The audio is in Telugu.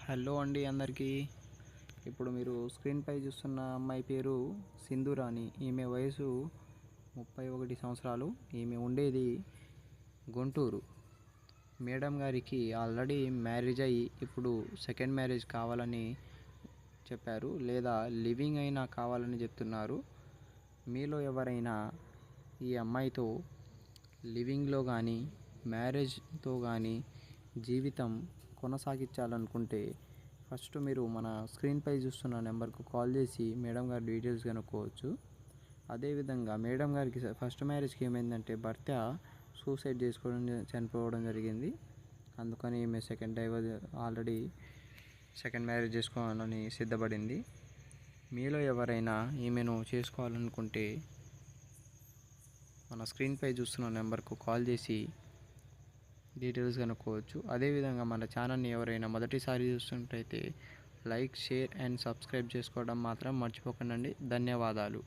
హలో అండి అందరికీ. ఇప్పుడు మీరు స్క్రీన్పై చూస్తున్న అమ్మాయి పేరు సింధురాణి. ఈమె వయసు 31 సంవత్సరాలు. ఈమె ఉండేది గుంటూరు. మేడం గారికి ఆల్రెడీ మ్యారేజ్ అయ్యి ఇప్పుడు సెకండ్ మ్యారేజ్ కావాలని చెప్పారు, లేదా లివింగ్ అయినా కావాలని చెప్తున్నారు. మీలో ఎవరైనా ఈ అమ్మాయితో లివింగ్లో కానీ మ్యారేజ్తో కానీ జీవితం కొనసాగించాలనుకుంటే ఫస్ట్ మీరు మన స్క్రీన్పై చూస్తున్న నెంబర్కు కాల్ చేసి మేడం గారి డీటెయిల్స్ కనుక్కోవచ్చు. అదేవిధంగా మేడం గారికి ఫస్ట్ మ్యారేజ్కి ఏమైందంటే భర్త సూసైడ్ చనిపోవడం జరిగింది. అందుకని ఈమె ఆల్రెడీ సెకండ్ మ్యారేజ్ చేసుకోవాలని సిద్ధపడింది. మీలో ఎవరైనా ఈమెను చేసుకోవాలనుకుంటే మన స్క్రీన్పై చూస్తున్న నెంబర్కు కాల్ చేసి డీటెయిల్స్ కనుక్కోవచ్చు. అదేవిధంగా మన ఛానల్ని ఎవరైనా మొదటిసారి చూస్తున్నట్టయితే లైక్, షేర్ అండ్ సబ్స్క్రైబ్ చేసుకోవడం మాత్రం మర్చిపోకండి. ధన్యవాదాలు.